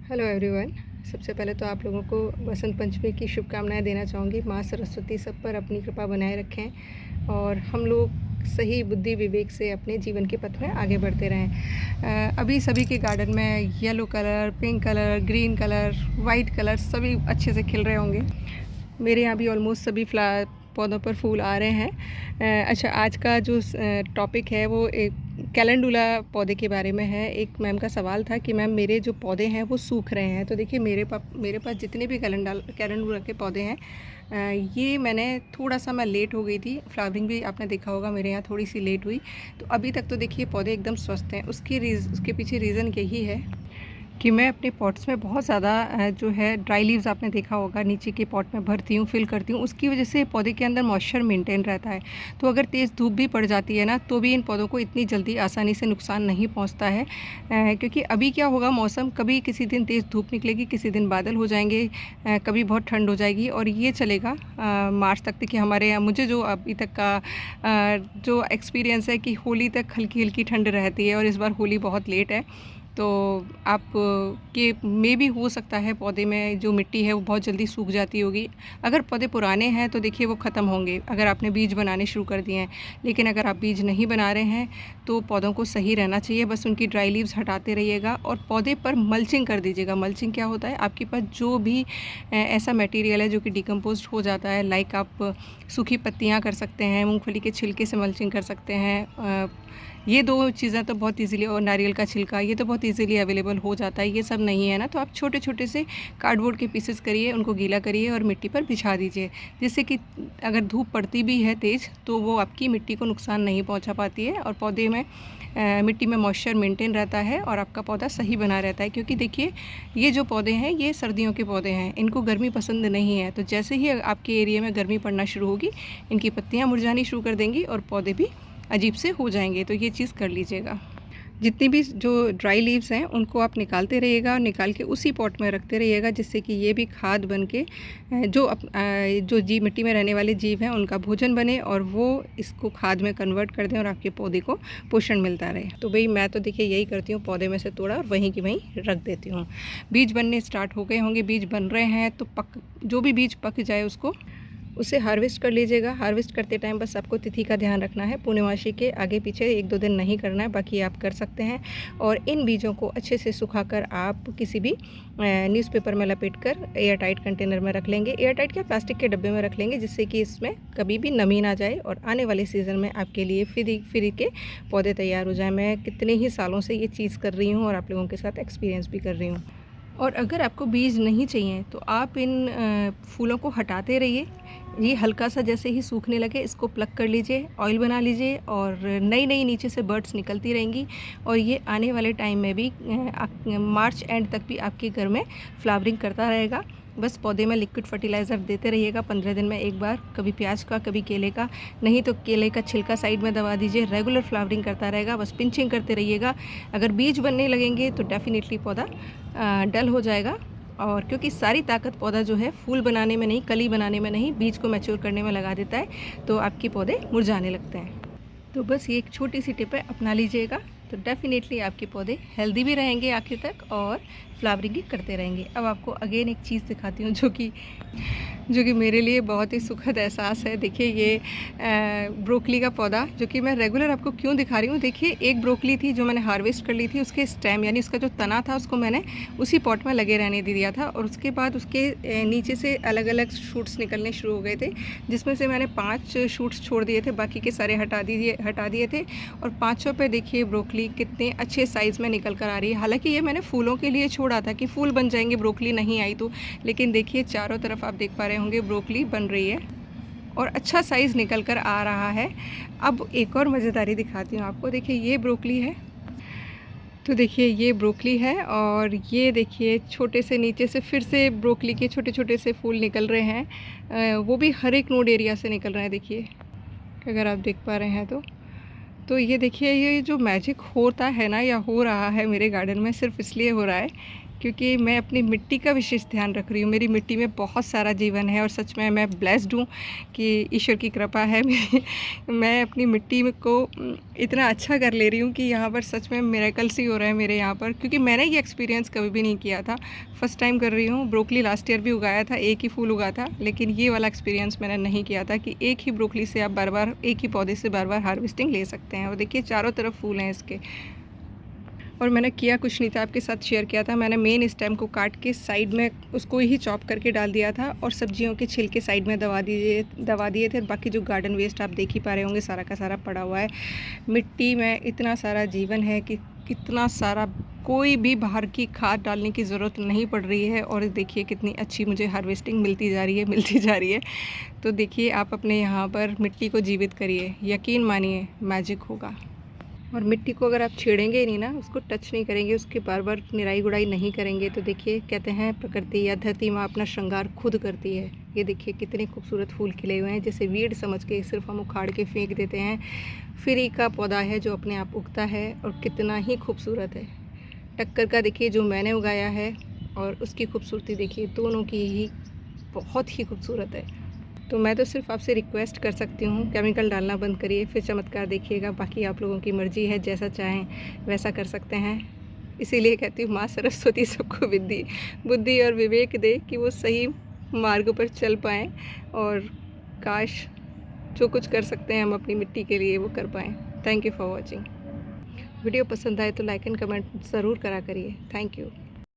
Hello everyone. सबसे पहले तो आप लोगों को बसंत पंचमी की शुभकामनाएं देना चाहूँगी। माँ सरस्वती सब पर अपनी कृपा बनाए रखें और हम लोग सही बुद्धि विवेक से अपने जीवन के पथ में आगे बढ़ते रहें। अभी सभी के गार्डन में yellow colour, pink colour, green colour, white colour सभी अच्छे से खिल रहे होंगे। मेरे यहाँ भी ऑलमोस्ट सभी पौधों पर फूल आ रहे हैं। अच्छा, आज का जो टॉपिक है वो एक कैलेंडुला पौधे के बारे में है। एक मैम का सवाल था कि मैम मेरे जो पौधे हैं वो सूख रहे हैं। तो देखिए मेरे पास जितने भी कैलेंडुला के पौधे हैं, ये मैंने थोड़ा सा मैं लेट हो गई थी। फ्लावरिंग भी आपने देखा होगा मेरे यहाँ थोड़ी सी लेट हुई। तो अभी तक तो देखिए पौधे एकदम स्वस्थ हैं। उसके पीछे रीज़न यही है कि मैं अपने पॉट्स में बहुत ज़्यादा जो है ड्राई लीव्स आपने देखा होगा नीचे के पॉट में भरती हूँ, फिल करती हूँ। उसकी वजह से पौधे के अंदर मॉइस्चर मेंटेन रहता है। तो अगर तेज़ धूप भी पड़ जाती है ना, तो भी इन पौधों को इतनी जल्दी आसानी से नुकसान नहीं पहुँचता है। क्योंकि अभी क्या होगा, मौसम कभी किसी दिन तेज़ धूप निकलेगी, किसी दिन बादल हो जाएंगे, कभी बहुत ठंड हो जाएगी और ये चलेगा मार्च तक। देखिए हमारे यहाँ मुझे जो अभी तक का जो एक्सपीरियंस है कि होली तक हल्की हल्की ठंड रहती है और इस बार होली बहुत लेट है। तो आप के में भी हो सकता है पौधे में जो मिट्टी है वो बहुत जल्दी सूख जाती होगी। अगर पौधे पुराने हैं तो देखिए वो ख़त्म होंगे अगर आपने बीज बनाने शुरू कर दिए हैं। लेकिन अगर आप बीज नहीं बना रहे हैं तो पौधों को सही रहना चाहिए, बस उनकी ड्राई लीव्स हटाते रहिएगा और पौधे पर मल्चिंग कर दीजिएगा। मल्चिंग क्या होता है, आपके पास जो भी ऐसा मटेरियल है जो कि डिकम्पोज हो जाता है, लाइक आप सूखी पत्तियाँ कर सकते हैं, मूँगफली के छिलके से मल्चिंग कर सकते हैं। ये दो चीज़ें तो बहुत इजीली, और नारियल का छिलका, ये तो बहुत इजीली अवेलेबल हो जाता है। ये सब नहीं है ना, तो आप छोटे छोटे से कार्डबोर्ड के पीसेस करिए, उनको गीला करिए और मिट्टी पर बिछा दीजिए, जिससे कि अगर धूप पड़ती भी है तेज़ तो वो आपकी मिट्टी को नुकसान नहीं पहुंचा पाती है और पौधे में मिट्टी में मॉइस्चर मेंटेन रहता है और आपका पौधा सही बना रहता है। क्योंकि देखिए ये जो पौधे हैं ये सर्दियों के पौधे हैं, इनको गर्मी पसंद नहीं है। तो जैसे ही आपके एरिया में गर्मी पड़ना शुरू होगी, इनकी पत्तियाँ मुरझानी शुरू कर देंगी और पौधे भी अजीब से हो जाएंगे। तो ये चीज़ कर लीजिएगा। जितनी भी जो ड्राई लीव्स हैं उनको आप निकालते रहिएगा और निकाल के उसी पॉट में रखते रहिएगा, जिससे कि ये भी खाद बन के जो जीव, मिट्टी में रहने वाले जीव हैं, उनका भोजन बने और वो इसको खाद में कन्वर्ट कर दें और आपके पौधे को पोषण मिलता रहे। तो भाई मैं तो देखिए यही करती हूँ, पौधे में से तोड़ा और वहीं की वहीं रख देती हूँ। बीज बनने स्टार्ट हो गए होंगे, बीज बन रहे हैं तो जो भी बीज पक जाए उसे हार्वेस्ट कर लीजिएगा। हार्वेस्ट करते टाइम बस आपको तिथि का ध्यान रखना है, पूर्णमासी के आगे पीछे 1-2 दिन नहीं करना है, बाकी आप कर सकते हैं। और इन बीजों को अच्छे से सुखाकर आप किसी भी न्यूज़पेपर में लपेट कर एयर टाइट कंटेनर में रख लेंगे। एयर टाइट क्या, प्लास्टिक के डब्बे में रख लेंगे, जिससे कि इसमें कभी भी नमी ना जाए और आने वाले सीज़न में आपके लिए फ्री के पौधे तैयार हो जाए। मैं कितने ही सालों से ये चीज़ कर रही हूँ और आप लोगों के साथ एक्सपीरियंस भी कर रही हूँ। और अगर आपको बीज नहीं चाहिए तो आप इन फूलों को हटाते रहिए। ये हल्का सा जैसे ही सूखने लगे इसको प्लग कर लीजिए, ऑयल बना लीजिए और नई नई नीचे से बर्ड्स निकलती रहेंगी। और ये आने वाले टाइम में भी मार्च एंड तक भी आपके घर में फ्लावरिंग करता रहेगा। बस पौधे में लिक्विड फर्टिलाइज़र देते रहिएगा 15 दिन में एक बार, कभी प्याज का कभी केले का, नहीं तो केले का छिलका साइड में दबा दीजिए। रेगुलर फ्लावरिंग करता रहेगा, बस पिंचिंग करते रहिएगा। अगर बीज बनने लगेंगे तो डेफिनेटली पौधा डल हो जाएगा। और क्योंकि सारी ताकत पौधा जो है फूल बनाने में नहीं, कली बनाने में नहीं, बीज को मैच्योर करने में लगा देता है, तो आपके पौधे मुरझाने लगते हैं। तो बस ये एक छोटी सी टिप है, अपना लीजिएगा तो डेफिनेटली आपके पौधे हेल्दी भी रहेंगे आखिर तक और फ्लावरिंग भी करते रहेंगे। अब आपको अगेन एक चीज़ दिखाती हूँ जो कि मेरे लिए बहुत ही सुखद एहसास है। देखिए ये ब्रोकली का पौधा जो कि मैं रेगुलर आपको क्यों दिखा रही हूँ। देखिए एक ब्रोकली थी जो मैंने हार्वेस्ट कर ली थी, उसके स्टेम यानी उसका जो तना था उसको मैंने उसी पॉट में लगे रहने दे दिया था और उसके बाद उसके नीचे से अलग अलग शूट्स निकलने शुरू हो गए थे, जिसमें से मैंने 5 शूट्स छोड़ दिए थे, बाकी के सारे हटा दिए थे। और 5 पे देखिए ब्रोकली कितने अच्छे साइज़ में निकल कर आ रही है। हालांकि ये मैंने फूलों के लिए छोड़ा था कि फूल बन जाएंगे, ब्रोकली नहीं आई तो, लेकिन देखिए चारों तरफ आप देख पा रहे होंगे ब्रोकली बन रही है और अच्छा साइज़ निकल कर आ रहा है। अब एक और मज़ेदारी दिखाती हूँ आपको। देखिए ये ब्रोकली है, तो देखिए ये ब्रोकली है और ये देखिए छोटे से नीचे से फिर से ब्रोकली के छोटे छोटे से फूल निकल रहे हैं। वो भी हर एक नोड एरिया से निकल रहे हैं। देखिए अगर आप देख पा रहे हैं तो ये देखिए ये जो मैजिक होता है ना, या हो रहा है मेरे गार्डन में, सिर्फ इसलिए हो रहा है क्योंकि मैं अपनी मिट्टी का विशेष ध्यान रख रही हूँ। मेरी मिट्टी में बहुत सारा जीवन है और सच में मैं ब्लेस्ड हूँ कि ईश्वर की कृपा है मेरी। मैं अपनी मिट्टी में को इतना अच्छा कर ले रही हूँ कि यहाँ पर सच में मिरेकल्स ही हो रहे हैं मेरे यहाँ पर, क्योंकि मैंने ये एक्सपीरियंस कभी भी नहीं किया था। फर्स्ट टाइम कर रही हूँ। ब्रोकली लास्ट ईयर भी उगाया था, एक ही फूल उगा था, लेकिन ये वाला एक्सपीरियंस मैंने नहीं किया था कि एक ही ब्रोकली से आप बार-बार, एक ही पौधे से बार-बार हार्वेस्टिंग ले सकते हैं। और देखिए चारों तरफ फूल हैं इसके। और मैंने किया कुछ नहीं था, आपके साथ शेयर किया था। मैंने मेन स्टेम को काट के साइड में उसको ही चॉप करके डाल दिया था और सब्जियों के छिलके साइड में दबा दिए थे। बाकी जो गार्डन वेस्ट आप देख ही पा रहे होंगे सारा का सारा पड़ा हुआ है। मिट्टी में इतना सारा जीवन है कि कितना सारा, कोई भी बाहर की खाद डालने की ज़रूरत नहीं पड़ रही है। और देखिए कितनी अच्छी मुझे हार्वेस्टिंग मिलती जा रही है। तो देखिए आप अपने यहाँ पर मिट्टी को जीवित करिए, यकीन मानिए मैजिक होगा। और मिट्टी को अगर आप छेड़ेंगे ही नहीं ना, उसको टच नहीं करेंगे, उसकी बार बार निराई गुड़ाई नहीं करेंगे, तो देखिए कहते हैं प्रकृति या धरती माँ अपना श्रृंगार खुद करती है। ये देखिए कितने खूबसूरत फूल खिले हुए हैं, जैसे वीड समझ के सिर्फ हम उखाड़ के फेंक देते हैं। फ्री का पौधा है जो अपने आप उगता है और कितना ही खूबसूरत है। टक्कर का देखिए जो मैंने उगाया है और उसकी खूबसूरती देखिए, दोनों की ही बहुत ही खूबसूरत है। तो मैं तो सिर्फ आपसे रिक्वेस्ट कर सकती हूँ, केमिकल डालना बंद करिए, फिर चमत्कार देखिएगा। बाकी आप लोगों की मर्ज़ी है, जैसा चाहें वैसा कर सकते हैं। इसीलिए कहती हूँ माँ सरस्वती सबको बुद्धि और विवेक दे कि वो सही मार्ग पर चल पाएँ, और काश जो कुछ कर सकते हैं हम अपनी मिट्टी के लिए वो कर पाएँ। Thank you for watching. Video पसंद आए तो लाइक एंड कमेंट ज़रूर करा करिए। Thank you.